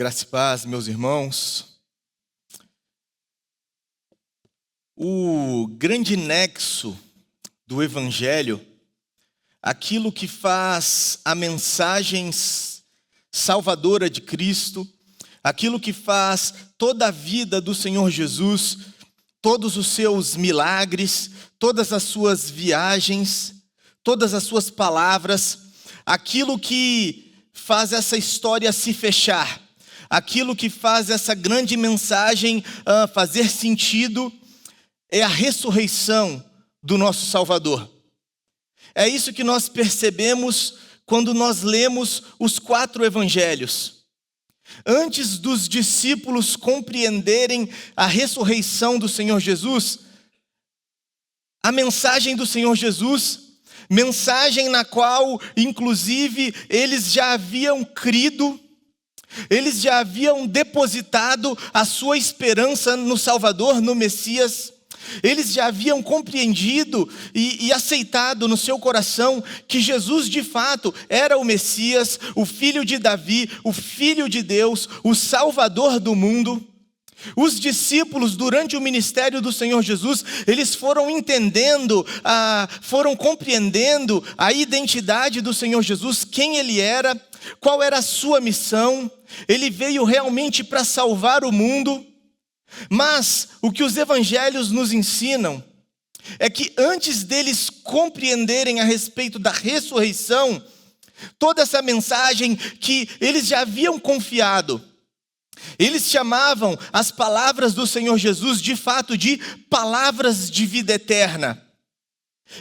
Graça e paz, meus irmãos. O grande nexo do Evangelho, aquilo que faz a mensagem salvadora de Cristo, aquilo que faz toda a vida do Senhor Jesus, todos os seus milagres, todas as suas viagens, todas as suas palavras, aquilo que faz essa história se fechar, aquilo que faz essa grande mensagem fazer sentido, é a ressurreição do nosso Salvador. É isso que nós percebemos quando nós lemos os 4 evangelhos. Antes dos discípulos compreenderem a ressurreição do Senhor Jesus, a mensagem do Senhor Jesus, mensagem na qual, inclusive, eles já haviam crido, eles já haviam depositado a sua esperança no Salvador, no Messias. Eles já haviam compreendido e aceitado no seu coração que Jesus de fato era o Messias, o filho de Davi, o filho de Deus, o Salvador do mundo. Os discípulos, durante o ministério do Senhor Jesus, eles foram entendendo, foram compreendendo a identidade do Senhor Jesus, quem Ele era, qual era a sua missão. Ele veio realmente para salvar o mundo. Mas o que os evangelhos nos ensinam é que antes deles compreenderem a respeito da ressurreição, toda essa mensagem que eles já haviam confiado, eles chamavam as palavras do Senhor Jesus de fato de palavras de vida eterna.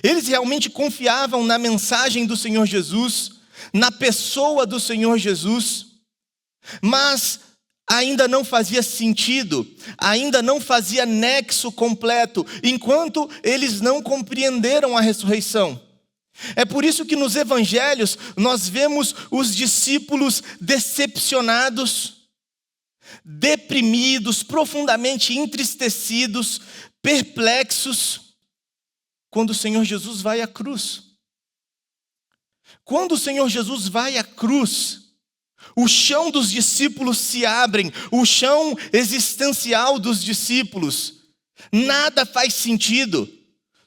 Eles realmente confiavam na mensagem do Senhor Jesus, na pessoa do Senhor Jesus, mas ainda não fazia sentido, ainda não fazia nexo completo, enquanto eles não compreenderam a ressurreição. É por isso que nos evangelhos nós vemos os discípulos decepcionados, deprimidos, profundamente entristecidos, perplexos, quando o Senhor Jesus vai à cruz. Quando o Senhor Jesus vai à cruz, o chão dos discípulos se abre, o chão existencial dos discípulos. Nada faz sentido,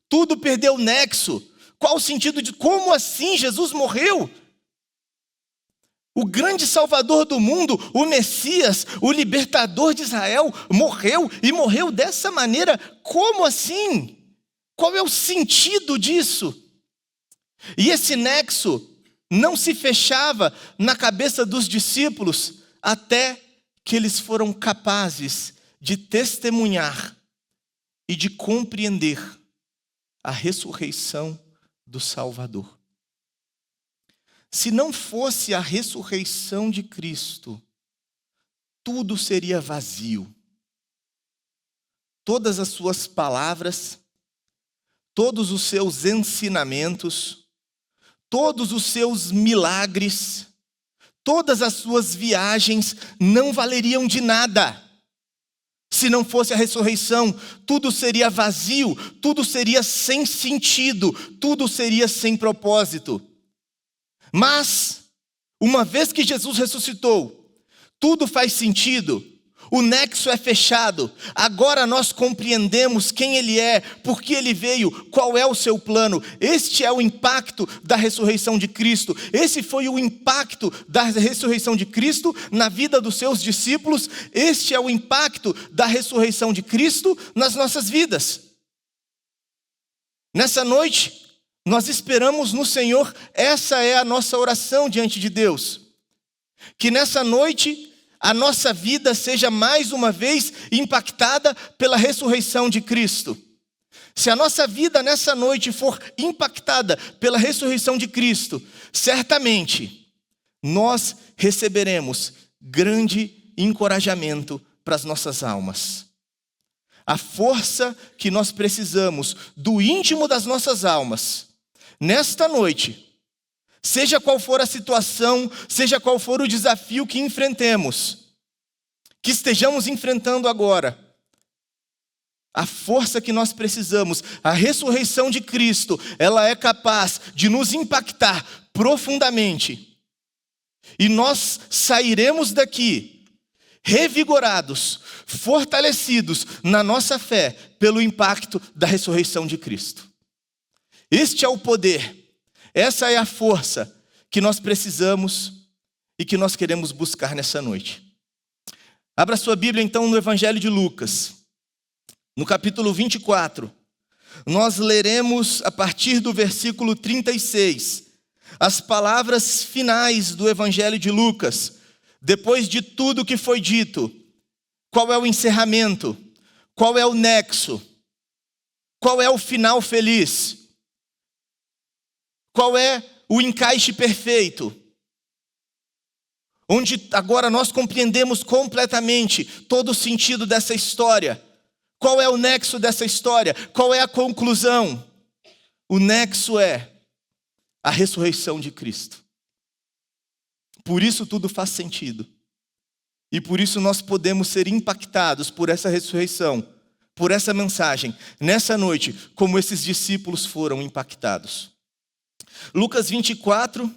tudo perdeu nexo. Qual o sentido de como assim Jesus morreu? O grande Salvador do mundo, o Messias, o libertador de Israel, morreu e morreu dessa maneira. Como assim? Qual é o sentido disso? E esse nexo não se fechava na cabeça dos discípulos até que eles foram capazes de testemunhar e de compreender a ressurreição do Salvador. Se não fosse a ressurreição de Cristo, tudo seria vazio. Todas as suas palavras, todos os seus ensinamentos, todos os seus milagres, todas as suas viagens não valeriam de nada. Se não fosse a ressurreição, tudo seria vazio, tudo seria sem sentido, tudo seria sem propósito. Mas, uma vez que Jesus ressuscitou, tudo faz sentido, o nexo é fechado. Agora nós compreendemos quem Ele é, por que Ele veio, qual é o seu plano. Este é o impacto da ressurreição de Cristo. Esse foi o impacto da ressurreição de Cristo na vida dos seus discípulos. Este é o impacto da ressurreição de Cristo nas nossas vidas. Nessa noite, nós esperamos no Senhor, essa é a nossa oração diante de Deus. Que nessa noite a nossa vida seja mais uma vez impactada pela ressurreição de Cristo. Se a nossa vida nessa noite for impactada pela ressurreição de Cristo, certamente nós receberemos grande encorajamento para as nossas almas. A força que nós precisamos do íntimo das nossas almas, nesta noite, seja qual for a situação, seja qual for o desafio que enfrentemos, que estejamos enfrentando agora, a força que nós precisamos, a ressurreição de Cristo, ela é capaz de nos impactar profundamente. E nós sairemos daqui revigorados, fortalecidos na nossa fé pelo impacto da ressurreição de Cristo. Este é o poder, essa é a força que nós precisamos e que nós queremos buscar nessa noite. Abra sua Bíblia então no Evangelho de Lucas, no capítulo 24. Nós leremos a partir do versículo 36, as palavras finais do Evangelho de Lucas, depois de tudo que foi dito. Qual é o encerramento? Qual é o nexo? Qual é o final feliz? Qual é o encaixe perfeito? Onde agora nós compreendemos completamente todo o sentido dessa história. Qual é o nexo dessa história? Qual é a conclusão? O nexo é a ressurreição de Cristo. Por isso tudo faz sentido. E por isso nós podemos ser impactados por essa ressurreição, por essa mensagem, nessa noite, como esses discípulos foram impactados. Lucas 24,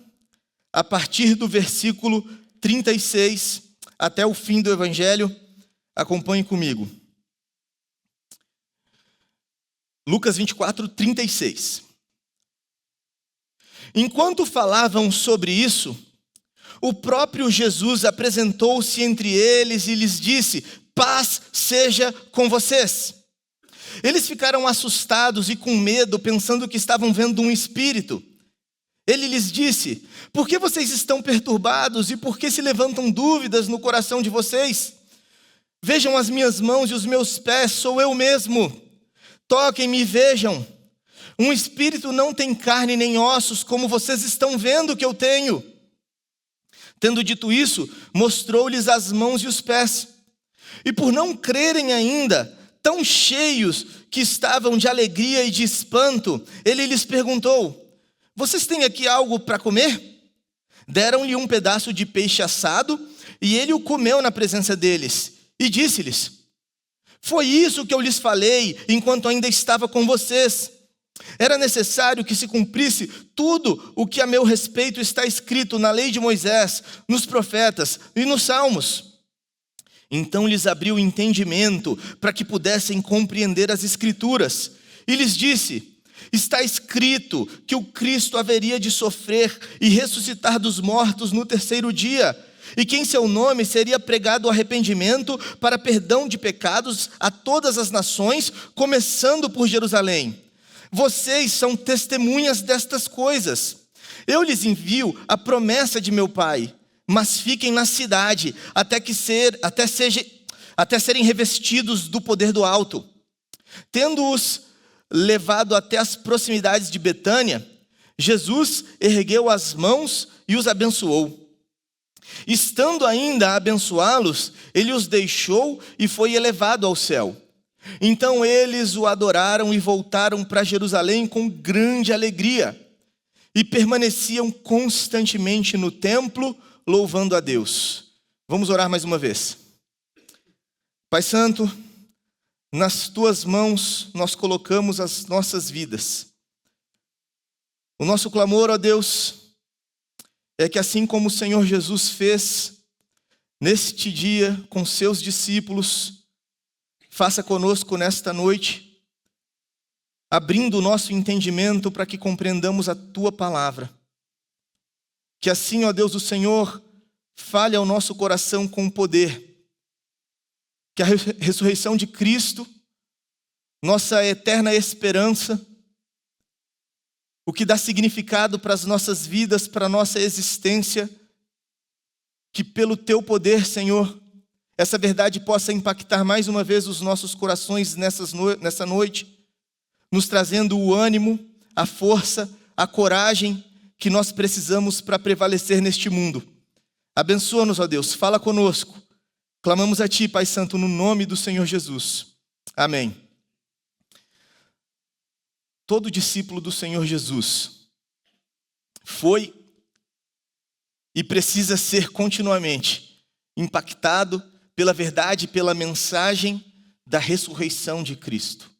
a partir do versículo 36 até o fim do Evangelho, acompanhe comigo. Lucas 24, 36. Enquanto falavam sobre isso, o próprio Jesus apresentou-se entre eles e lhes disse: paz seja com vocês. Eles ficaram assustados e com medo, pensando que estavam vendo um espírito. Ele lhes disse: por que vocês estão perturbados e por que se levantam dúvidas no coração de vocês? Vejam as minhas mãos e os meus pés, sou eu mesmo. Toquem-me e vejam. Um espírito não tem carne nem ossos, como vocês estão vendo que eu tenho. Tendo dito isso, mostrou-lhes as mãos e os pés. E por não crerem ainda, tão cheios que estavam de alegria e de espanto, ele lhes perguntou: vocês têm aqui algo para comer? Deram-lhe um pedaço de peixe assado, e ele o comeu na presença deles. E disse-lhes: foi isso que eu lhes falei, enquanto ainda estava com vocês. Era necessário que se cumprisse tudo o que a meu respeito está escrito na lei de Moisés, nos profetas e nos salmos. Então lhes abriu o entendimento, para que pudessem compreender as Escrituras. E lhes disse: está escrito que o Cristo haveria de sofrer e ressuscitar dos mortos no terceiro dia, e que em seu nome seria pregado o arrependimento para perdão de pecados a todas as nações, começando por Jerusalém. Vocês são testemunhas destas coisas. Eu lhes envio a promessa de meu Pai, mas fiquem na cidade até serem revestidos do poder do alto. Tendo-os levado até as proximidades de Betânia, Jesus ergueu as mãos e os abençoou. Estando ainda a abençoá-los, ele os deixou e foi elevado ao céu. Então eles o adoraram e voltaram para Jerusalém com grande alegria, e permaneciam constantemente no templo, louvando a Deus. Vamos orar mais uma vez. Pai Santo, nas tuas mãos nós colocamos as nossas vidas. O nosso clamor, ó Deus, é que assim como o Senhor Jesus fez neste dia com seus discípulos, faça conosco nesta noite, abrindo o nosso entendimento para que compreendamos a tua palavra. Que assim, ó Deus, o Senhor fale ao nosso coração com poder. Que a ressurreição de Cristo, nossa eterna esperança, o que dá significado para as nossas vidas, para a nossa existência, que pelo teu poder, Senhor, essa verdade possa impactar mais uma vez os nossos corações nessa noite, nos trazendo o ânimo, a força, a coragem que nós precisamos para prevalecer neste mundo. Abençoa-nos, ó Deus, fala conosco. Clamamos a Ti, Pai Santo, no nome do Senhor Jesus. Amém. Todo discípulo do Senhor Jesus foi e precisa ser continuamente impactado pela verdade, pela mensagem da ressurreição de Cristo.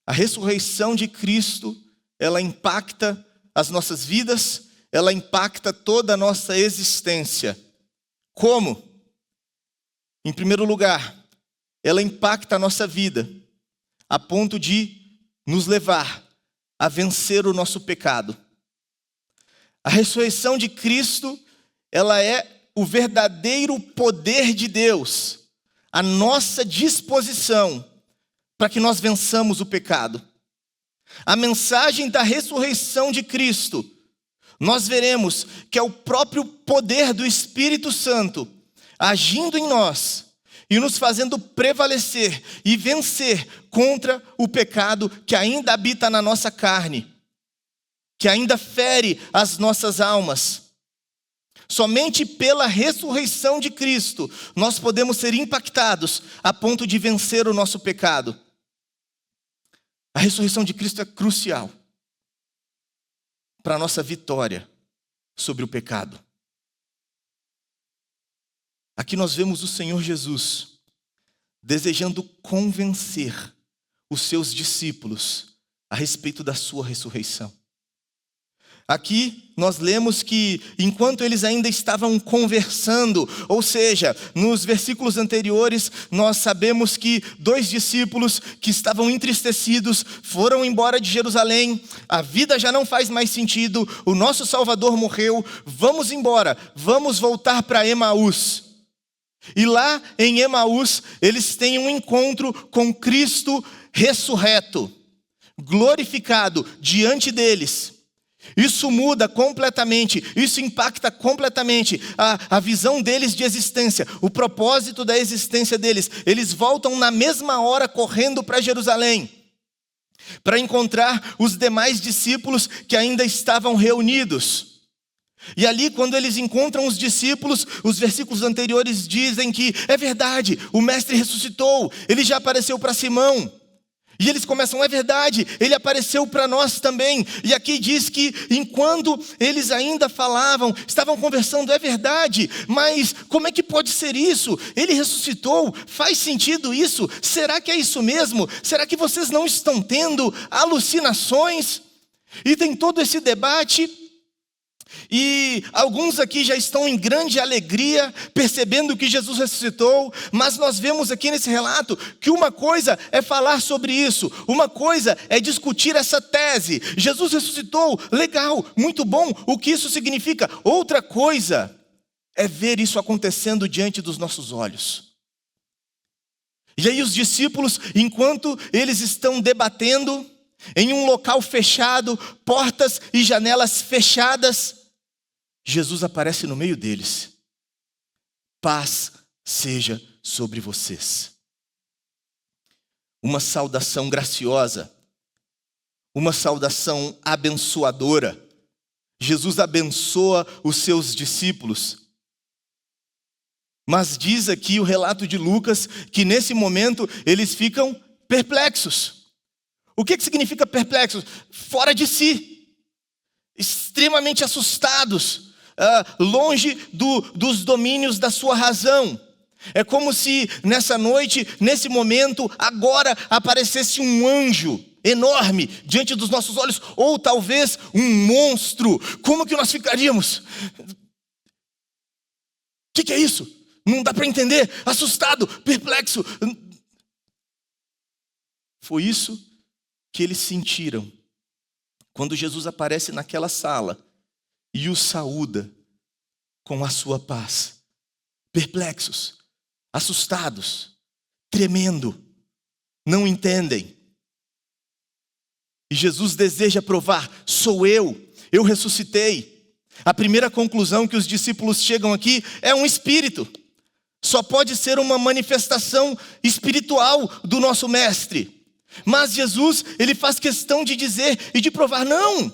A ressurreição de Cristo, ela impacta as nossas vidas, ela impacta toda a nossa existência. Como? Em primeiro lugar, ela impacta a nossa vida, a ponto de nos levar a vencer o nosso pecado. A ressurreição de Cristo, ela é o verdadeiro poder de Deus, a nossa disposição para que nós vençamos o pecado. A mensagem da ressurreição de Cristo, nós veremos que é o próprio poder do Espírito Santo agindo em nós e nos fazendo prevalecer e vencer contra o pecado que ainda habita na nossa carne, que ainda fere as nossas almas. Somente pela ressurreição de Cristo nós podemos ser impactados a ponto de vencer o nosso pecado. A ressurreição de Cristo é crucial para a nossa vitória sobre o pecado. Aqui nós vemos o Senhor Jesus desejando convencer os seus discípulos a respeito da sua ressurreição. Aqui nós lemos que enquanto eles ainda estavam conversando, ou seja, nos versículos anteriores, nós sabemos que 2 discípulos que estavam entristecidos foram embora de Jerusalém, a vida já não faz mais sentido, o nosso Salvador morreu, vamos embora, vamos voltar para Emaús. E lá em Emaús, eles têm um encontro com Cristo ressurreto, glorificado diante deles. Isso muda completamente, isso impacta completamente a visão deles de existência, o propósito da existência deles. Eles voltam na mesma hora correndo para Jerusalém, para encontrar os demais discípulos que ainda estavam reunidos. E ali, quando eles encontram os discípulos, os versículos anteriores dizem que é verdade, o Mestre ressuscitou, ele já apareceu para Simão. E eles começam, é verdade, ele apareceu para nós também. E aqui diz que enquanto eles ainda falavam, estavam conversando, é verdade, mas como é que pode ser isso? Ele ressuscitou, faz sentido isso? Será que é isso mesmo? Será que vocês não estão tendo alucinações? E tem todo esse debate. E alguns aqui já estão em grande alegria, percebendo que Jesus ressuscitou, mas nós vemos aqui nesse relato que uma coisa é falar sobre isso, uma coisa é discutir essa tese. Jesus ressuscitou, legal, muito bom, o que isso significa? Outra coisa é ver isso acontecendo diante dos nossos olhos. E aí os discípulos, enquanto eles estão debatendo, em um local fechado, portas e janelas fechadas, Jesus aparece no meio deles. Paz seja sobre vocês. Uma saudação graciosa, uma saudação abençoadora. Jesus abençoa os seus discípulos. Mas diz aqui o relato de Lucas que nesse momento eles ficam perplexos. O que significa perplexos? Fora de si, extremamente assustados. Longe dos domínios da sua razão. É como se nessa noite, nesse momento, agora aparecesse um anjo enorme diante dos nossos olhos, ou talvez um monstro. Como que nós ficaríamos? O que é isso? Não dá para entender. Assustado, perplexo. Foi isso que eles sentiram quando Jesus aparece naquela sala e os saúda com a sua paz. Perplexos, assustados, tremendo, não entendem. E Jesus deseja provar, sou eu ressuscitei. A primeira conclusão que os discípulos chegam aqui é um espírito. Só pode ser uma manifestação espiritual do nosso mestre. Mas Jesus, ele faz questão de dizer e de provar, não,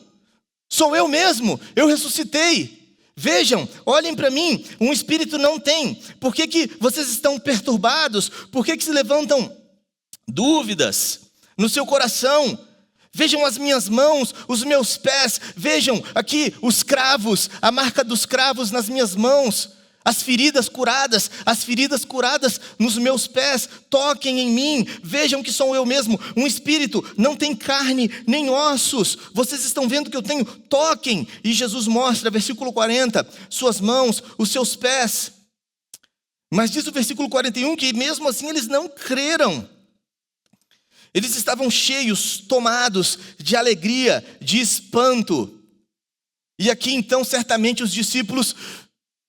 sou eu mesmo, eu ressuscitei. Vejam, olhem para mim, um espírito não tem. Por que vocês estão perturbados? Por que se levantam dúvidas no seu coração? Vejam as minhas mãos, os meus pés. Vejam aqui os cravos, a marca dos cravos nas minhas mãos. As feridas curadas nos meus pés, toquem em mim, vejam que sou eu mesmo, um espírito, não tem carne nem ossos, vocês estão vendo que eu tenho, toquem. E Jesus mostra, versículo 40, suas mãos, os seus pés. Mas diz o versículo 41 que mesmo assim eles não creram. Eles estavam cheios, tomados de alegria, de espanto. E aqui então certamente os discípulos,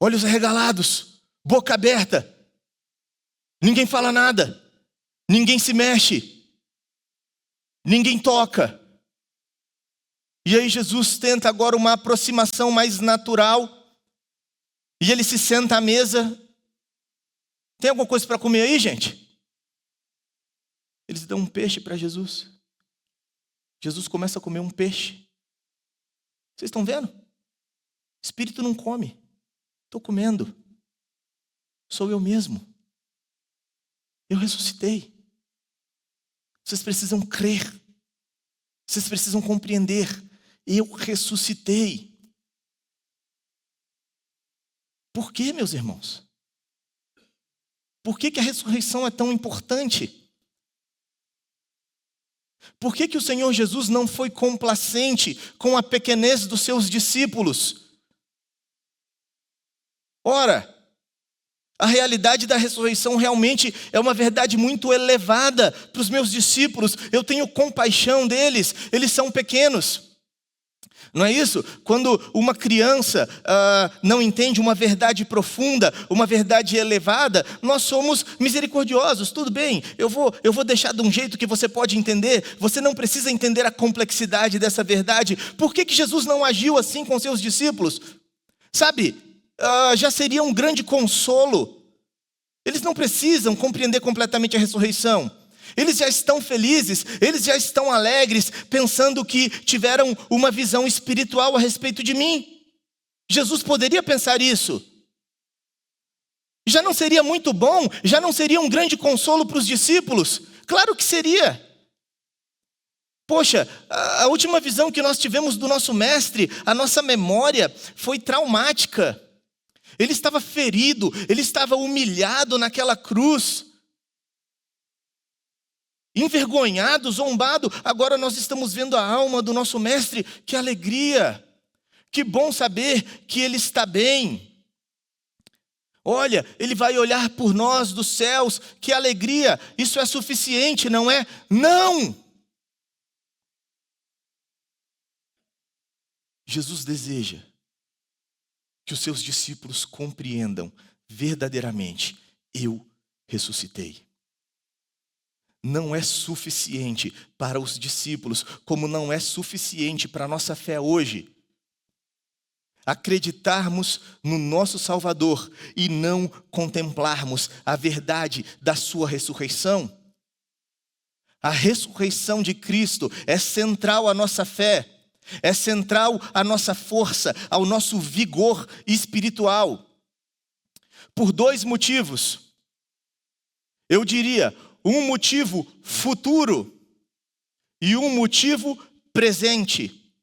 olhos arregalados, boca aberta. Ninguém fala nada, ninguém se mexe, ninguém toca. E aí Jesus tenta agora uma aproximação mais natural. E ele se senta à mesa. Tem alguma coisa para comer aí, gente? Eles dão um peixe para Jesus. Jesus começa a comer um peixe. Vocês estão vendo? Espírito não come. Estou comendo. Sou eu mesmo. Eu ressuscitei. Vocês precisam crer. Vocês precisam compreender. Eu ressuscitei. Por quê, meus irmãos? Por que a ressurreição é tão importante? Por que o Senhor Jesus não foi complacente com a pequenez dos seus discípulos? Ora, a realidade da ressurreição realmente é uma verdade muito elevada para os meus discípulos. Eu tenho compaixão deles, eles são pequenos. Não é isso? Quando uma criança não entende uma verdade profunda, uma verdade elevada, nós somos misericordiosos. Tudo bem, eu vou deixar de um jeito que você pode entender. Você não precisa entender a complexidade dessa verdade. Por que Jesus não agiu assim com seus discípulos? Sabe, já seria um grande consolo. Eles não precisam compreender completamente a ressurreição. Eles já estão felizes, eles já estão alegres, pensando que tiveram uma visão espiritual a respeito de mim. Jesus poderia pensar isso. Já não seria muito bom? Já não seria um grande consolo para os discípulos? Claro que seria. Poxa, a última visão que nós tivemos do nosso mestre, a nossa memória foi traumática. Ele estava ferido, ele estava humilhado naquela cruz. Envergonhado, zombado, agora nós estamos vendo a alma do nosso mestre. Que alegria, que bom saber que ele está bem. Olha, ele vai olhar por nós dos céus, que alegria, isso é suficiente, não é? Não! Jesus deseja que os seus discípulos compreendam verdadeiramente: eu ressuscitei. Não é suficiente para os discípulos, como não é suficiente para a nossa fé hoje, acreditarmos no nosso Salvador e não contemplarmos a verdade da sua ressurreição. A ressurreição de Cristo é central à nossa fé, é central à nossa força, ao nosso vigor espiritual. Por dois motivos. Eu diria, um motivo futuro e um motivo presente.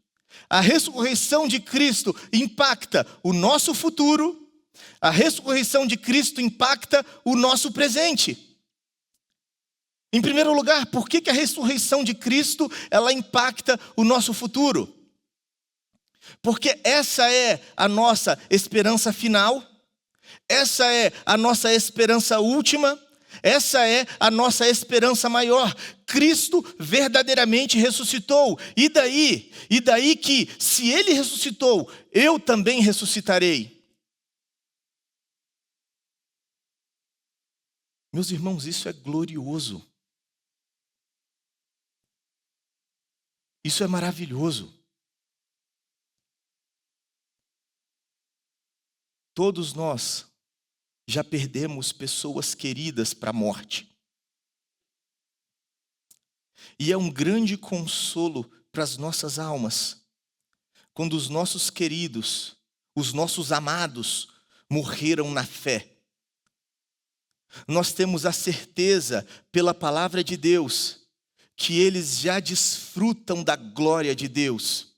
A ressurreição de Cristo impacta o nosso futuro, a ressurreição de Cristo impacta o nosso presente. Em primeiro lugar, por que a ressurreição de Cristo ela impacta o nosso futuro? Porque essa é a nossa esperança final, essa é a nossa esperança última, essa é a nossa esperança maior. Cristo verdadeiramente ressuscitou. E daí que, se Ele ressuscitou, eu também ressuscitarei. Meus irmãos, isso é glorioso. Isso é maravilhoso. Todos nós já perdemos pessoas queridas para a morte. E é um grande consolo para as nossas almas, quando os nossos queridos, os nossos amados, morreram na fé. Nós temos a certeza, pela palavra de Deus, que eles já desfrutam da glória de Deus,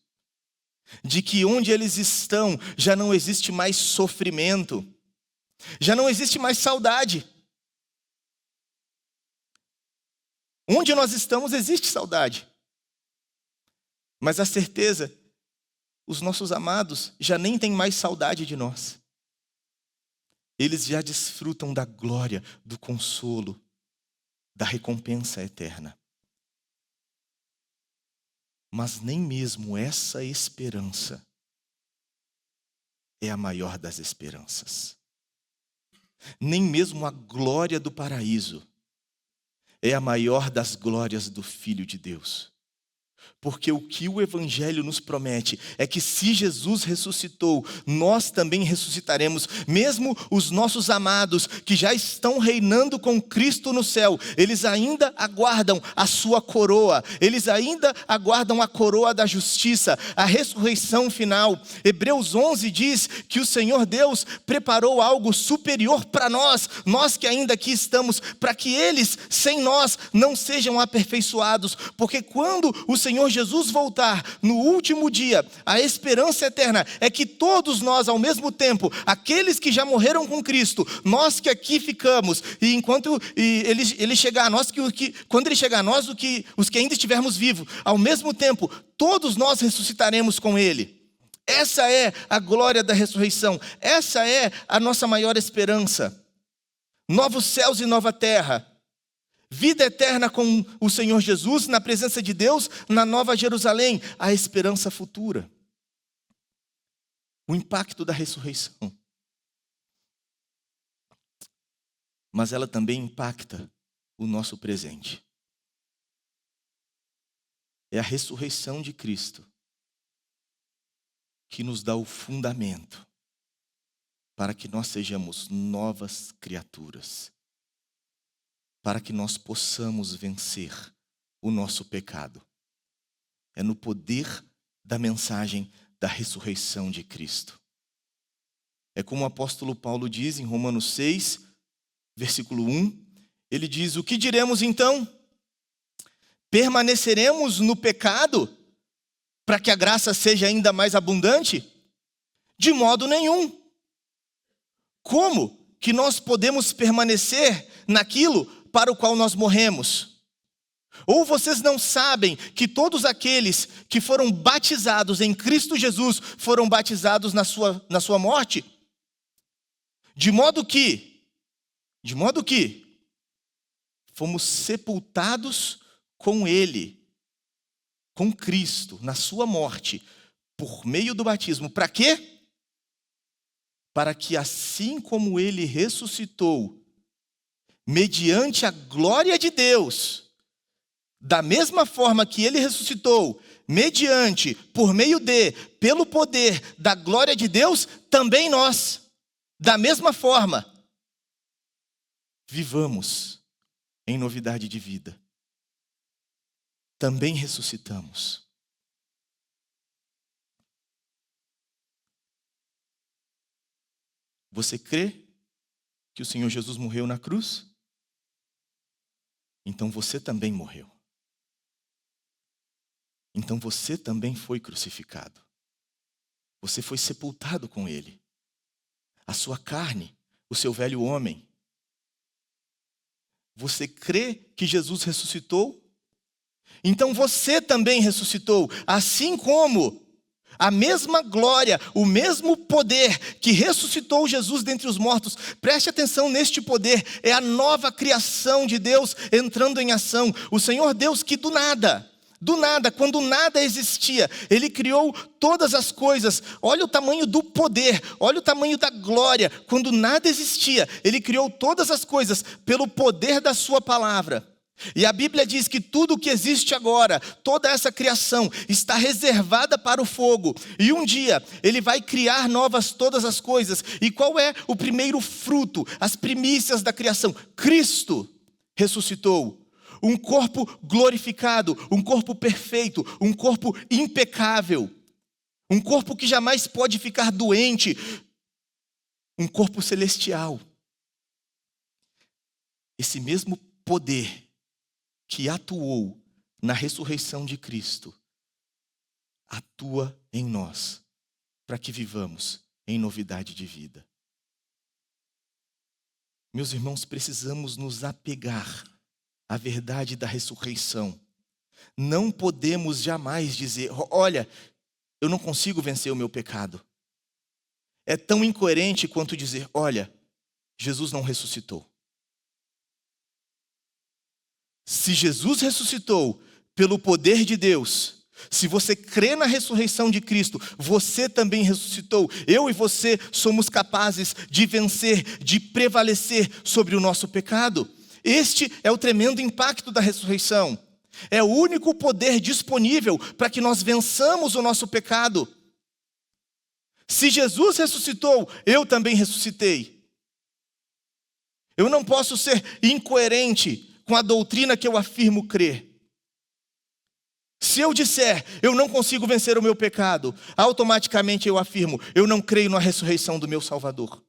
de que onde eles estão já não existe mais sofrimento, já não existe mais saudade. Onde nós estamos existe saudade. Mas a certeza, os nossos amados já nem têm mais saudade de nós. eles já desfrutam da glória, do consolo, da recompensa eterna. Mas nem mesmo essa esperança é a maior das esperanças. Nem mesmo a glória do paraíso é a maior das glórias do Filho de Deus. Porque o que o Evangelho nos promete é que se Jesus ressuscitou, nós também ressuscitaremos. Mesmo os nossos amados que já estão reinando com Cristo no céu, eles ainda aguardam a sua coroa. Eles ainda aguardam a coroa da justiça, a ressurreição final. Hebreus 11 diz que o Senhor Deus preparou algo superior para nós, nós que ainda aqui estamos, para que eles, sem nós, não sejam aperfeiçoados. Porque quando o Senhor Jesus voltar no último dia, a esperança eterna é que todos nós ao mesmo tempo, aqueles que já morreram com Cristo, nós que aqui ficamos, e enquanto ele chegar a nós, quando ele chegar a nós, os que ainda estivermos vivos, ao mesmo tempo, todos nós ressuscitaremos com ele. Essa é a glória da ressurreição, essa é a nossa maior esperança. Novos céus e nova terra. Vida eterna com o Senhor Jesus, na presença de Deus, na Nova Jerusalém, a esperança futura. O impacto da ressurreição. Mas ela também impacta o nosso presente. É a ressurreição de Cristo que nos dá o fundamento para que nós sejamos novas criaturas. Para que nós possamos vencer o nosso pecado. É no poder da mensagem da ressurreição de Cristo. É como o apóstolo Paulo diz em Romanos 6, versículo 1, ele diz: o que diremos então? Permaneceremos no pecado para que a graça seja ainda mais abundante? De modo nenhum. Como que nós podemos permanecer naquilo para o qual nós morremos? Ou vocês não sabem que todos aqueles que foram batizados em Cristo Jesus foram batizados na sua morte? De modo que fomos sepultados com Ele, com Cristo, na sua morte, por meio do batismo. Para quê? Para que assim como Ele ressuscitou, mediante a glória de Deus, da mesma forma que Ele ressuscitou, por meio pelo poder da glória de Deus, também nós, da mesma forma, vivamos em novidade de vida. Também ressuscitamos. Você crê que o Senhor Jesus morreu na cruz? Então você também morreu. Então você também foi crucificado. Você foi sepultado com Ele. A sua carne, o seu velho homem. Você crê que Jesus ressuscitou? Então você também ressuscitou, assim como a mesma glória, o mesmo poder que ressuscitou Jesus dentre os mortos. Preste atenção neste poder, é a nova criação de Deus entrando em ação. O Senhor Deus que do nada, quando nada existia, Ele criou todas as coisas. Olha o tamanho do poder, olha o tamanho da glória. Quando nada existia, Ele criou todas as coisas pelo poder da sua palavra. E a Bíblia diz que tudo o que existe agora, toda essa criação, está reservada para o fogo. E um dia, Ele vai criar novas todas as coisas. E qual é o primeiro fruto, as primícias da criação? Cristo ressuscitou. Um corpo glorificado, um corpo perfeito, um corpo impecável. Um corpo que jamais pode ficar doente. Um corpo celestial. Esse mesmo poder que atuou na ressurreição de Cristo, atua em nós, para que vivamos em novidade de vida. Meus irmãos, precisamos nos apegar à verdade da ressurreição. Não podemos jamais dizer: olha, eu não consigo vencer o meu pecado. É tão incoerente quanto dizer: olha, Jesus não ressuscitou. Se Jesus ressuscitou pelo poder de Deus, se você crê na ressurreição de Cristo, você também ressuscitou. Eu e você somos capazes de vencer, de prevalecer sobre o nosso pecado. Este é o tremendo impacto da ressurreição. É o único poder disponível para que nós vençamos o nosso pecado. Se Jesus ressuscitou, eu também ressuscitei. Eu não posso ser incoerente com a doutrina que eu afirmo crer. Se eu disser, eu não consigo vencer o meu pecado, automaticamente eu afirmo, eu não creio na ressurreição do meu Salvador.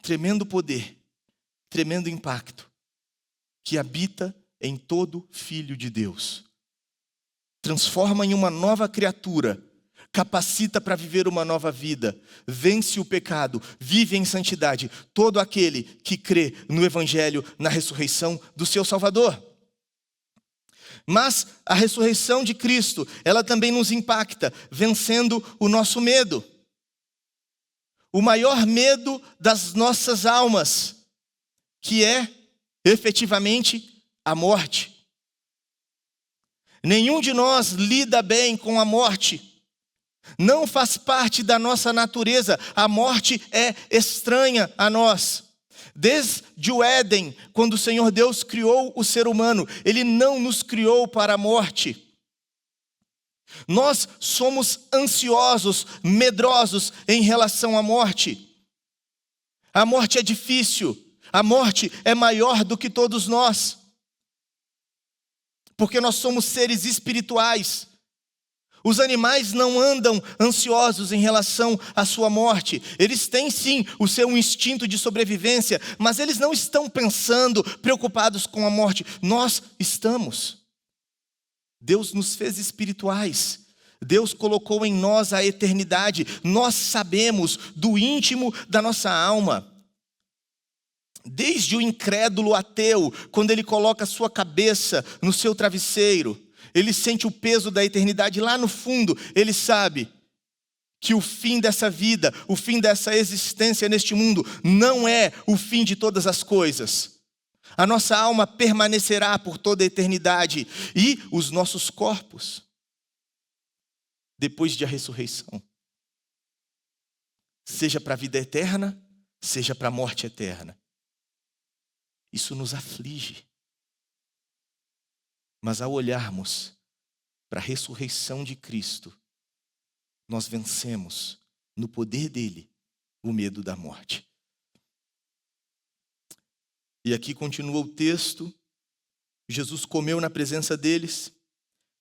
Tremendo poder, tremendo impacto, que habita em todo filho de Deus. Transforma em uma nova criatura, capacita para viver uma nova vida, vence o pecado, vive em santidade, todo aquele que crê no Evangelho, na ressurreição do seu Salvador. Mas a ressurreição de Cristo, ela também nos impacta, vencendo o nosso medo. O maior medo das nossas almas, que é, efetivamente, a morte. Nenhum de nós lida bem com a morte. Não faz parte da nossa natureza. A morte é estranha a nós. Desde o Éden, quando o Senhor Deus criou o ser humano, Ele não nos criou para a morte. Nós somos ansiosos, medrosos em relação à morte. A morte é difícil, a morte é maior do que todos nós. Porque nós somos seres espirituais. Os animais não andam ansiosos em relação à sua morte. Eles têm sim o seu instinto de sobrevivência, mas eles não estão pensando, preocupados com a morte. Nós estamos. Deus nos fez espirituais. Deus colocou em nós a eternidade. Nós sabemos do íntimo da nossa alma. Desde o incrédulo ateu, quando ele coloca a sua cabeça no seu travesseiro, ele sente o peso da eternidade lá no fundo. Ele sabe que o fim dessa vida, o fim dessa existência neste mundo, não é o fim de todas as coisas. A nossa alma permanecerá por toda a eternidade. E os nossos corpos, depois da ressurreição, seja para a vida eterna, seja para a morte eterna. Isso nos aflige. Mas ao olharmos para a ressurreição de Cristo, nós vencemos, no poder dele, o medo da morte. E aqui continua o texto. Jesus comeu na presença deles.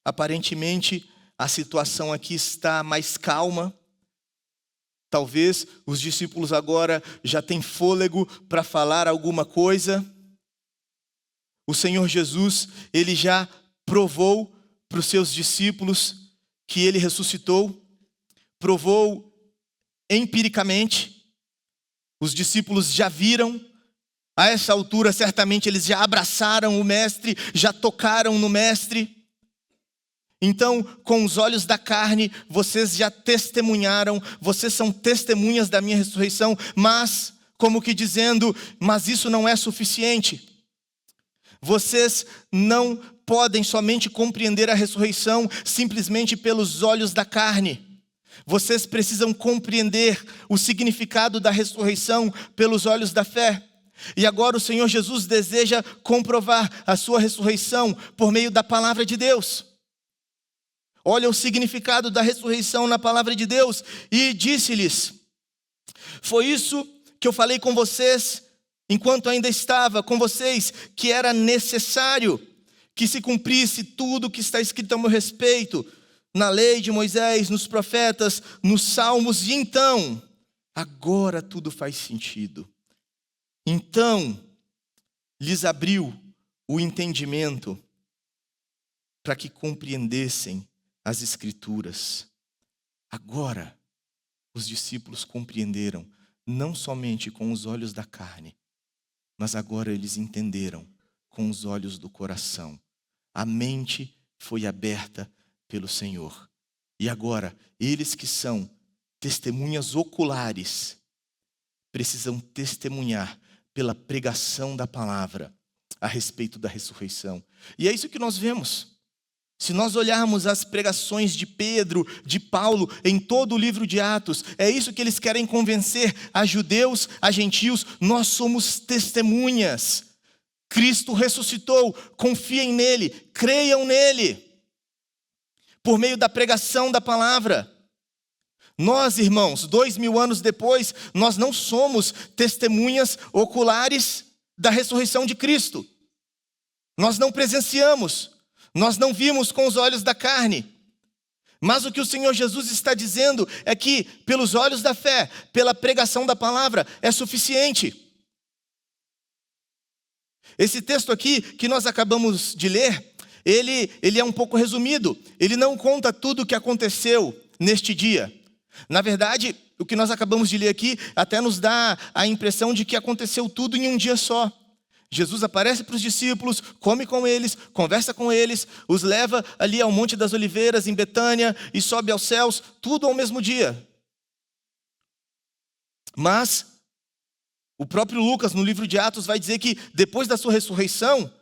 Aparentemente, a situação aqui está mais calma. Talvez os discípulos agora já têm fôlego para falar alguma coisa. O Senhor Jesus, ele já provou para os seus discípulos que ele ressuscitou, provou empiricamente, os discípulos já viram, a essa altura certamente eles já abraçaram o Mestre, já tocaram no Mestre. Então, com os olhos da carne, vocês já testemunharam, vocês são testemunhas da minha ressurreição, mas, como que dizendo, mas isso não é suficiente. Vocês não podem somente compreender a ressurreição simplesmente pelos olhos da carne. Vocês precisam compreender o significado da ressurreição pelos olhos da fé. E agora o Senhor Jesus deseja comprovar a sua ressurreição por meio da palavra de Deus. Olha o significado da ressurreição na palavra de Deus. E disse-lhes: foi isso que eu falei com vocês enquanto ainda estava com vocês, que era necessário que se cumprisse tudo o que está escrito a meu respeito, na lei de Moisés, nos profetas, nos salmos. E então, agora tudo faz sentido. Então, lhes abriu o entendimento para que compreendessem as Escrituras. Agora, os discípulos compreenderam, não somente com os olhos da carne, mas agora eles entenderam com os olhos do coração. A mente foi aberta pelo Senhor. E agora, eles que são testemunhas oculares, precisam testemunhar pela pregação da palavra a respeito da ressurreição. E é isso que nós vemos. Se nós olharmos as pregações de Pedro, de Paulo, em todo o livro de Atos, é isso que eles querem convencer a judeus, a gentios. Nós somos testemunhas. Cristo ressuscitou, confiem nele, creiam nele, por meio da pregação da palavra. Nós, irmãos, 2000 anos depois, nós não somos testemunhas oculares da ressurreição de Cristo. Nós não presenciamos, nós não vimos com os olhos da carne. Mas o que o Senhor Jesus está dizendo é que, pelos olhos da fé, pela pregação da palavra, é suficiente. Esse texto aqui que nós acabamos de ler, ele é um pouco resumido. Ele não conta tudo o que aconteceu neste dia. Na verdade, o que nós acabamos de ler aqui até nos dá a impressão de que aconteceu tudo em um dia só. Jesus aparece para os discípulos, come com eles, conversa com eles, os leva ali ao Monte das Oliveiras, em Betânia, e sobe aos céus, tudo ao mesmo dia. Mas o próprio Lucas, no livro de Atos, vai dizer que depois da sua ressurreição,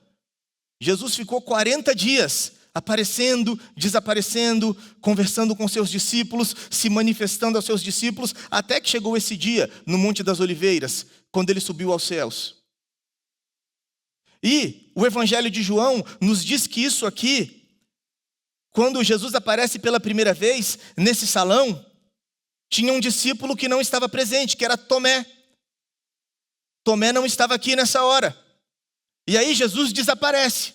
Jesus ficou 40 dias aparecendo, desaparecendo, conversando com seus discípulos, se manifestando aos seus discípulos, até que chegou esse dia no Monte das Oliveiras, quando ele subiu aos céus. E o Evangelho de João nos diz que isso aqui, quando Jesus aparece pela primeira vez nesse salão, tinha um discípulo que não estava presente, que era Tomé. Tomé não estava aqui nessa hora. E aí Jesus desaparece.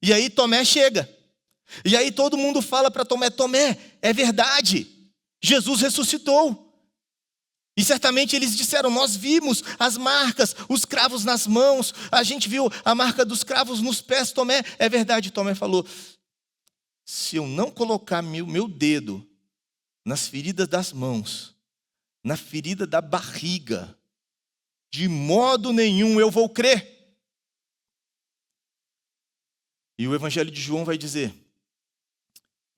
E aí Tomé chega. E aí todo mundo fala para Tomé: Tomé, é verdade, Jesus ressuscitou. E certamente eles disseram: nós vimos as marcas, os cravos nas mãos, a gente viu a marca dos cravos nos pés. Tomé, é verdade. Tomé falou: se eu não colocar meu dedo nas feridas das mãos, na ferida da barriga, de modo nenhum eu vou crer. E o Evangelho de João vai dizer,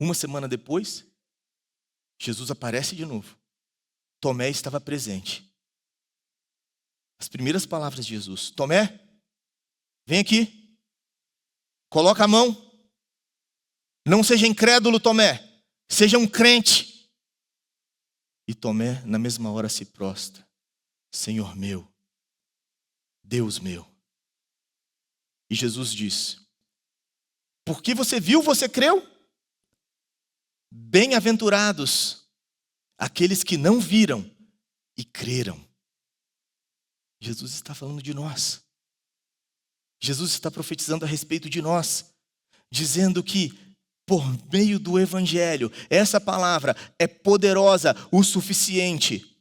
uma semana depois, Jesus aparece de novo. Tomé estava presente. As primeiras palavras de Jesus: Tomé, vem aqui, coloca a mão. Não seja incrédulo, Tomé, seja um crente. E Tomé, na mesma hora, se prostra: Senhor meu, Deus meu. E Jesus diz: porque você viu, você creu? Bem-aventurados aqueles que não viram e creram. Jesus está falando de nós. Jesus está profetizando a respeito de nós, dizendo que por meio do Evangelho, essa palavra é poderosa o suficiente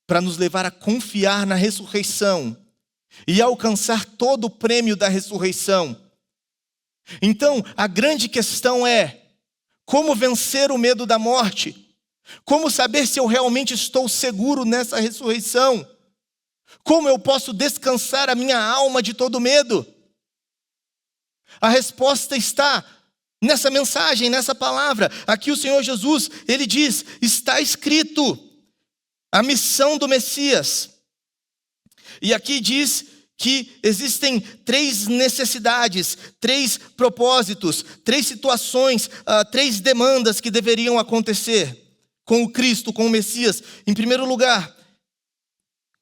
para nos levar a confiar na ressurreição e alcançar todo o prêmio da ressurreição. Então, a grande questão é: como vencer o medo da morte? Como saber se eu realmente estou seguro nessa ressurreição? Como eu posso descansar a minha alma de todo medo? A resposta está nessa mensagem, nessa palavra. Aqui o Senhor Jesus, ele diz: está escrito, a missão do Messias. E aqui diz que existem 3 necessidades, 3 propósitos, 3 situações, 3 demandas que deveriam acontecer com o Cristo, com o Messias. Em primeiro lugar,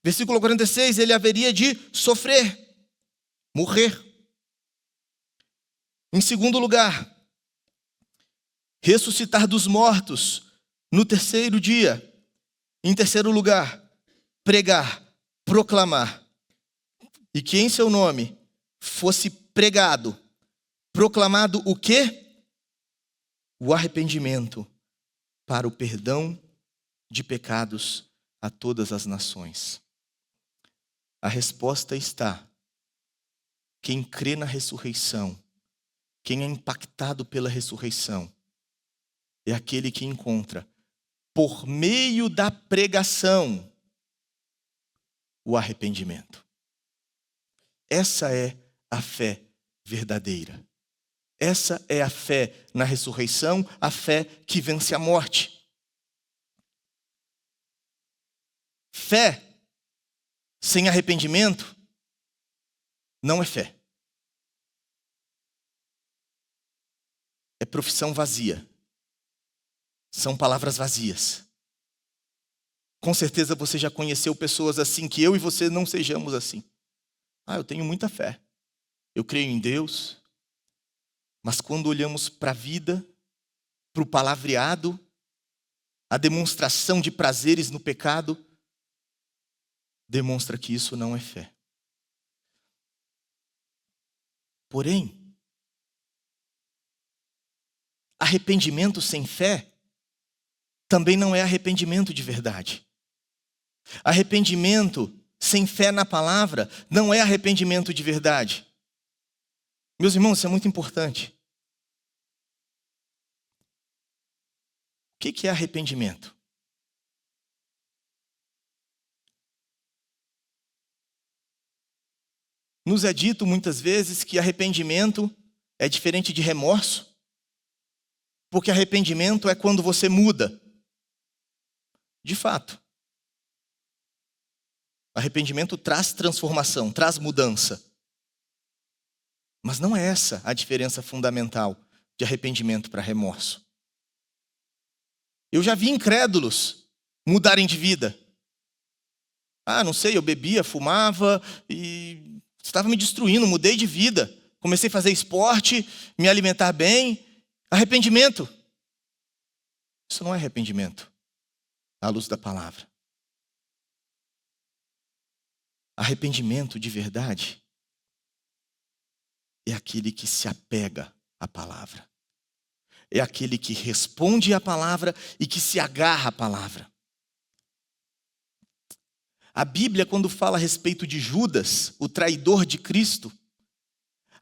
versículo 46, ele haveria de sofrer, morrer. Em segundo lugar, ressuscitar dos mortos no terceiro dia. Em terceiro lugar, pregar, proclamar. E que em seu nome fosse pregado, proclamado o quê? O arrependimento para o perdão de pecados a todas as nações. A resposta está: quem crê na ressurreição, quem é impactado pela ressurreição, é aquele que encontra, por meio da pregação, o arrependimento. Essa é a fé verdadeira. Essa é a fé na ressurreição, a fé que vence a morte. Fé sem arrependimento não é fé. É profissão vazia. São palavras vazias. Com certeza você já conheceu pessoas assim, que eu e você não sejamos assim. Eu tenho muita fé. Eu creio em Deus. Mas quando olhamos para a vida, para o palavreado, a demonstração de prazeres no pecado, demonstra que isso não é fé. Porém, arrependimento sem fé também não é arrependimento de verdade. Arrependimento sem fé na palavra não é arrependimento de verdade. Meus irmãos, isso é muito importante. O que é arrependimento? Nos é dito muitas vezes que arrependimento é diferente de remorso, porque arrependimento é quando você muda. De fato, arrependimento traz transformação, traz mudança. Mas não é essa a diferença fundamental de arrependimento para remorso. Eu já vi incrédulos mudarem de vida. Não sei, eu bebia, fumava e estava me destruindo, mudei de vida. Comecei a fazer esporte, me alimentar bem. Arrependimento. Isso não é arrependimento à luz da palavra. Arrependimento de verdade é aquele que se apega à palavra. É aquele que responde à palavra e que se agarra à palavra. A Bíblia, quando fala a respeito de Judas, o traidor de Cristo,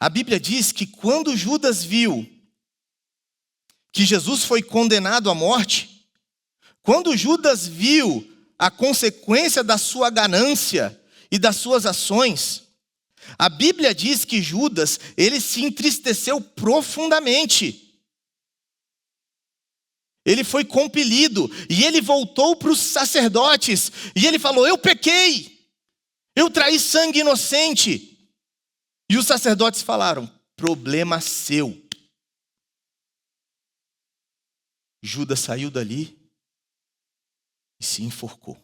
a Bíblia diz que quando Judas viu que Jesus foi condenado à morte, quando Judas viu a consequência da sua ganância e das suas ações, a Bíblia diz que Judas, ele se entristeceu profundamente. Ele foi compelido e ele voltou para os sacerdotes e ele falou: eu pequei, eu traí sangue inocente. E os sacerdotes falaram: problema seu. Judas saiu dali e se enforcou,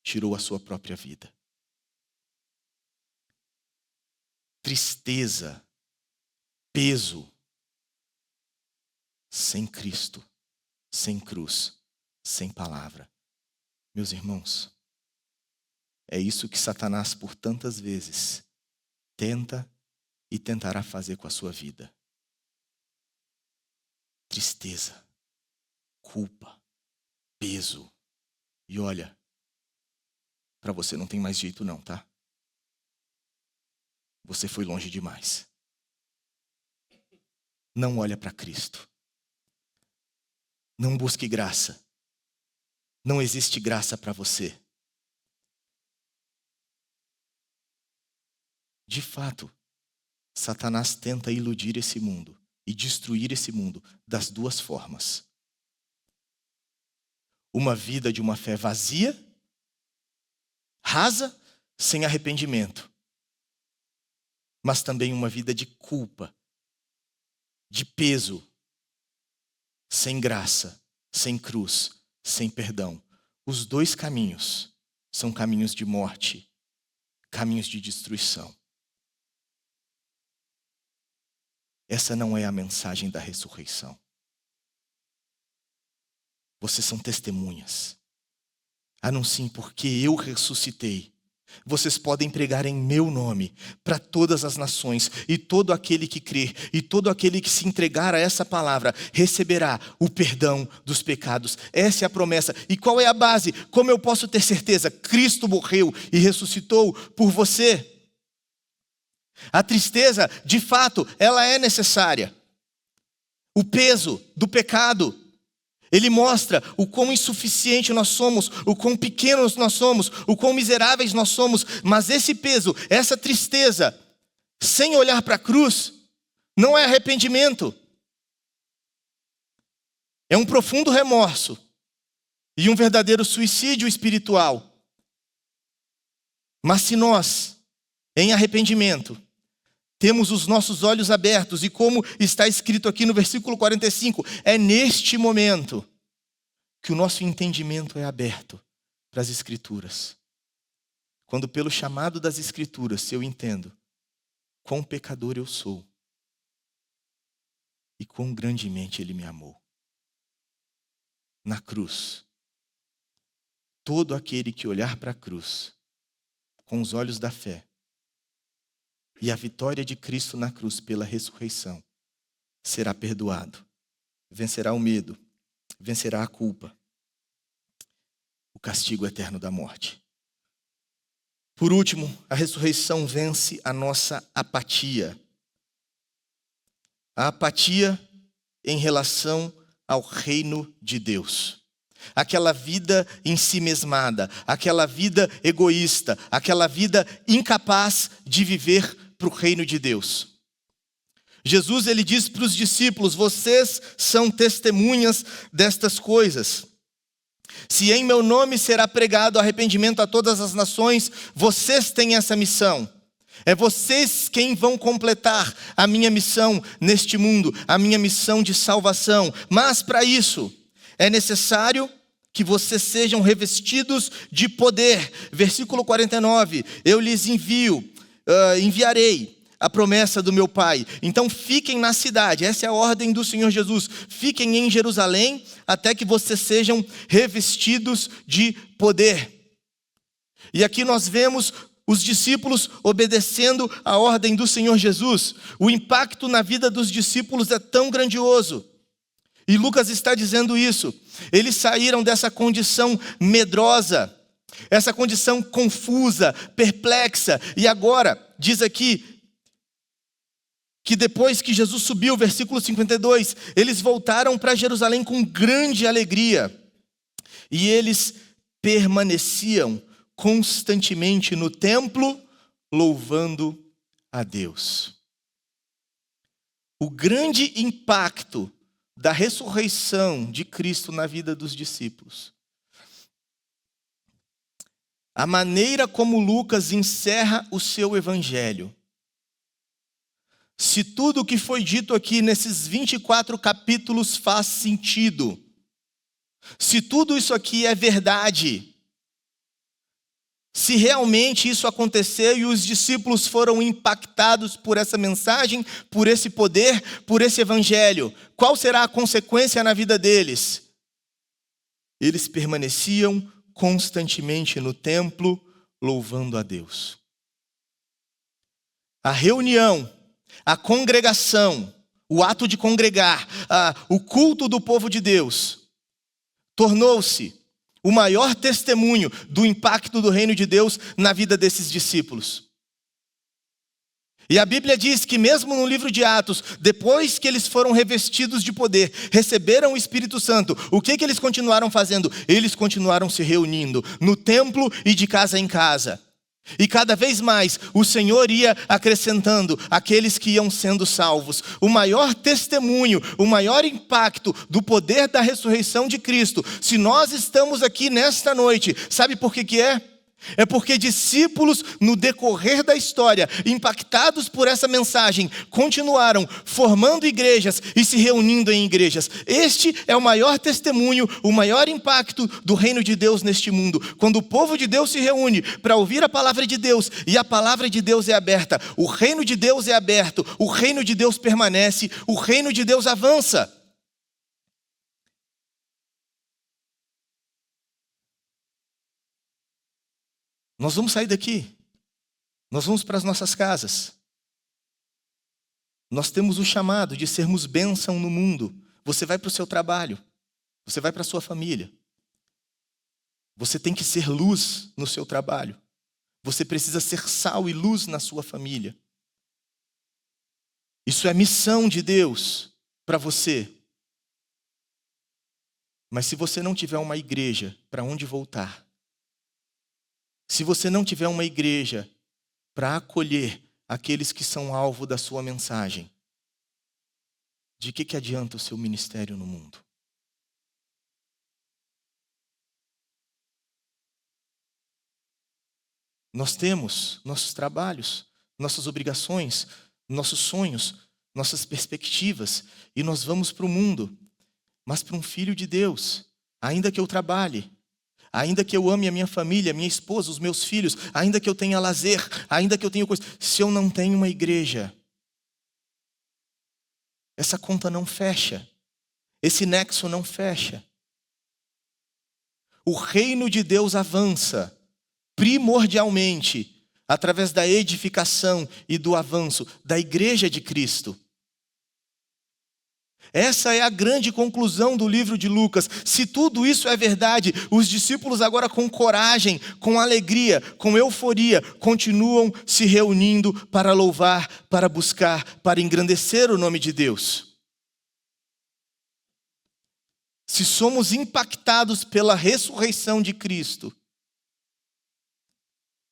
tirou a sua própria vida. Tristeza, peso, sem Cristo, sem cruz, sem palavra. Meus irmãos, é isso que Satanás por tantas vezes tenta e tentará fazer com a sua vida. Tristeza, culpa, peso. E olha, para você não tem mais jeito não, tá? Você foi longe demais. Não olha para Cristo. Não busque graça. Não existe graça para você. De fato, Satanás tenta iludir esse mundo e destruir esse mundo das duas formas. Uma vida de uma fé vazia, rasa, sem arrependimento. Mas também uma vida de culpa, de peso, sem graça, sem cruz, sem perdão. Os dois caminhos são caminhos de morte, caminhos de destruição. Essa não é a mensagem da ressurreição. Vocês são testemunhas. Anunciem porque eu ressuscitei. Vocês podem pregar em meu nome para todas as nações, e todo aquele que crer e todo aquele que se entregar a essa palavra receberá o perdão dos pecados. Essa é a promessa. E qual é a base? Como eu posso ter certeza? Cristo morreu e ressuscitou por você. A tristeza, de fato, ela é necessária. O peso do pecado, ele mostra o quão insuficiente nós somos, o quão pequenos nós somos, o quão miseráveis nós somos. Mas esse peso, essa tristeza, sem olhar para a cruz, não é arrependimento. É um profundo remorso e um verdadeiro suicídio espiritual. Mas se nós, em arrependimento, temos os nossos olhos abertos, e como está escrito aqui no versículo 45, é neste momento que o nosso entendimento é aberto para as Escrituras. Quando pelo chamado das Escrituras eu entendo quão pecador eu sou e quão grandemente Ele me amou. Na cruz, todo aquele que olhar para a cruz com os olhos da fé e a vitória de Cristo na cruz pela ressurreição será perdoado, vencerá o medo, vencerá a culpa, o castigo eterno da morte. Por último, a ressurreição vence a nossa apatia. A apatia em relação ao reino de Deus. Aquela vida ensimesmada, aquela vida egoísta, aquela vida incapaz de viver para o reino de Deus. Jesus, ele diz para os discípulos: vocês são testemunhas destas coisas. Se em meu nome será pregado arrependimento a todas as nações, vocês têm essa missão. É vocês quem vão completar a minha missão neste mundo, a minha missão de salvação. Mas para isso, é necessário que vocês sejam revestidos de poder. Versículo 49, eu lhes enviarei a promessa do meu Pai. Então fiquem na cidade, essa é a ordem do Senhor Jesus. Fiquem em Jerusalém até que vocês sejam revestidos de poder. E aqui nós vemos os discípulos obedecendo a ordem do Senhor Jesus. O impacto na vida dos discípulos é tão grandioso. E Lucas está dizendo isso. Eles saíram dessa condição medrosa, essa condição confusa, perplexa. E agora, diz aqui, que depois que Jesus subiu, versículo 52, eles voltaram para Jerusalém com grande alegria. E eles permaneciam constantemente no templo, louvando a Deus. O grande impacto da ressurreição de Cristo na vida dos discípulos. A maneira como Lucas encerra o seu evangelho. Se tudo o que foi dito aqui nesses 24 capítulos faz sentido, se tudo isso aqui é verdade, se realmente isso aconteceu e os discípulos foram impactados por essa mensagem, por esse poder, por esse evangelho, qual será a consequência na vida deles? Eles permaneciam constantemente no templo, louvando a Deus. A reunião, a congregação, o ato de congregar, o culto do povo de Deus, tornou-se o maior testemunho do impacto do reino de Deus na vida desses discípulos. E a Bíblia diz que mesmo no livro de Atos, depois que eles foram revestidos de poder, receberam o Espírito Santo, o que eles continuaram fazendo? Eles continuaram se reunindo no templo e de casa em casa. E cada vez mais o Senhor ia acrescentando aqueles que iam sendo salvos. O maior testemunho, o maior impacto do poder da ressurreição de Cristo. Se nós estamos aqui nesta noite, sabe por que é? É porque discípulos no decorrer da história, impactados por essa mensagem, continuaram formando igrejas e se reunindo em igrejas. Este é o maior testemunho, o maior impacto do reino de Deus neste mundo. Quando o povo de Deus se reúne para ouvir a palavra de Deus e a palavra de Deus é aberta, o reino de Deus é aberto, o reino de Deus permanece, o reino de Deus avança. Nós vamos sair daqui, nós vamos para as nossas casas. Nós temos o chamado de sermos bênção no mundo. Você vai para o seu trabalho, você vai para a sua família. Você tem que ser luz no seu trabalho. Você precisa ser sal e luz na sua família. Isso é missão de Deus para você. Mas se você não tiver uma igreja para onde voltar, se você não tiver uma igreja para acolher aqueles que são alvo da sua mensagem, de que adianta o seu ministério no mundo? Nós temos nossos trabalhos, nossas obrigações, nossos sonhos, nossas perspectivas, e nós vamos para o mundo. Mas para um filho de Deus, ainda que eu trabalhe, ainda que eu ame a minha família, a minha esposa, os meus filhos, ainda que eu tenha lazer, ainda que eu tenha coisa, se eu não tenho uma igreja, essa conta não fecha, esse nexo não fecha. O reino de Deus avança primordialmente através da edificação e do avanço da igreja de Cristo. Essa é a grande conclusão do livro de Lucas. Se tudo isso é verdade, os discípulos agora com coragem, com alegria, com euforia, continuam se reunindo para louvar, para buscar, para engrandecer o nome de Deus. Se somos impactados pela ressurreição de Cristo,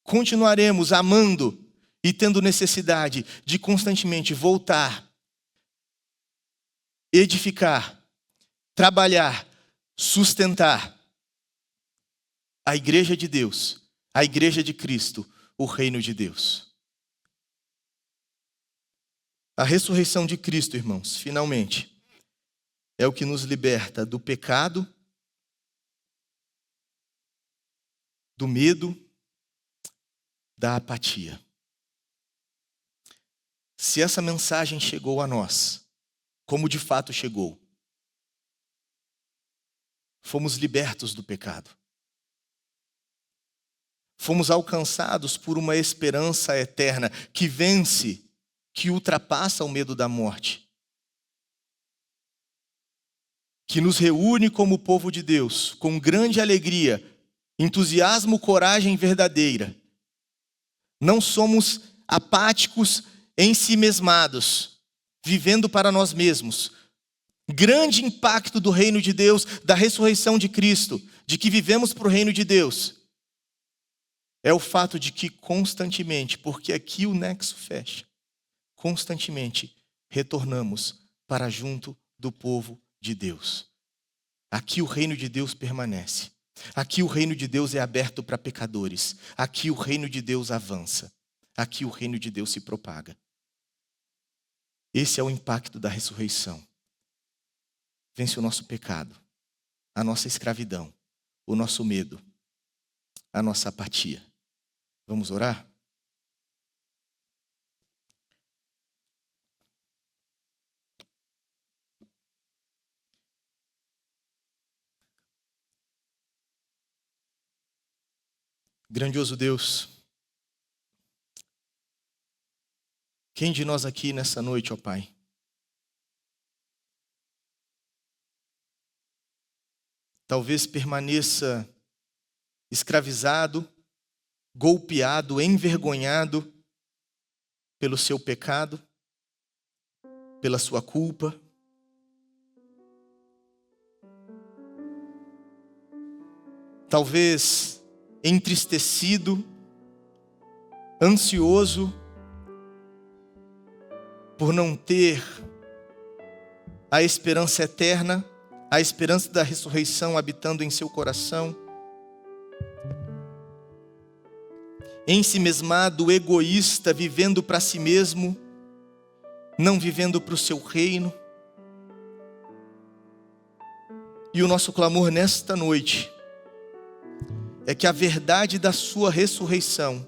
continuaremos amando e tendo necessidade de constantemente voltar, edificar, trabalhar, sustentar a igreja de Deus, a igreja de Cristo, o reino de Deus. A ressurreição de Cristo, irmãos, finalmente, é o que nos liberta do pecado, do medo, da apatia. Se essa mensagem chegou a nós, como de fato chegou, fomos libertos do pecado. Fomos alcançados por uma esperança eterna que vence, que ultrapassa o medo da morte. Que nos reúne como povo de Deus, com grande alegria, entusiasmo, coragem verdadeira. Não somos apáticos, ensimesmados, vivendo para nós mesmos. Grande impacto do reino de Deus, da ressurreição de Cristo, de que vivemos para o reino de Deus, é o fato de que constantemente, porque aqui o nexo fecha, constantemente retornamos para junto do povo de Deus. Aqui o reino de Deus permanece. Aqui o reino de Deus é aberto para pecadores. Aqui o reino de Deus avança. Aqui o reino de Deus se propaga. Esse é o impacto da ressurreição. Vence o nosso pecado, a nossa escravidão, o nosso medo, a nossa apatia. Vamos orar? Grandioso Deus, quem de nós aqui nessa noite, ó Pai, talvez permaneça escravizado, golpeado, envergonhado pelo seu pecado, pela sua culpa. Talvez entristecido, ansioso por não ter a esperança eterna, a esperança da ressurreição habitando em seu coração. Ensimesmado, egoísta, vivendo para si mesmo, não vivendo para o seu reino. E o nosso clamor nesta noite é que a verdade da sua ressurreição,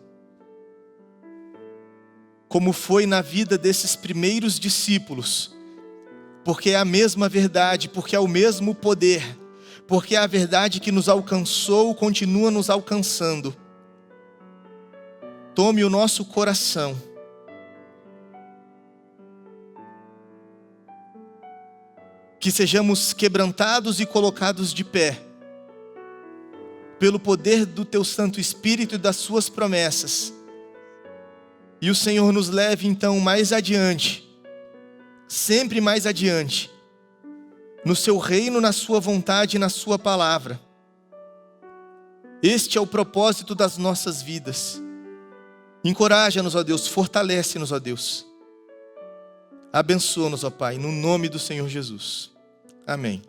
como foi na vida desses primeiros discípulos, porque é a mesma verdade, porque é o mesmo poder, porque é a verdade que nos alcançou, continua nos alcançando. Tome o nosso coração, que sejamos quebrantados e colocados de pé, pelo poder do Teu Santo Espírito e das Suas promessas. E o Senhor nos leve então mais adiante, sempre mais adiante, no Seu reino, na Sua vontade e na Sua palavra. Este é o propósito das nossas vidas. Encoraja-nos, ó Deus, fortalece-nos, ó Deus. Abençoa-nos, ó Pai, no nome do Senhor Jesus. Amém.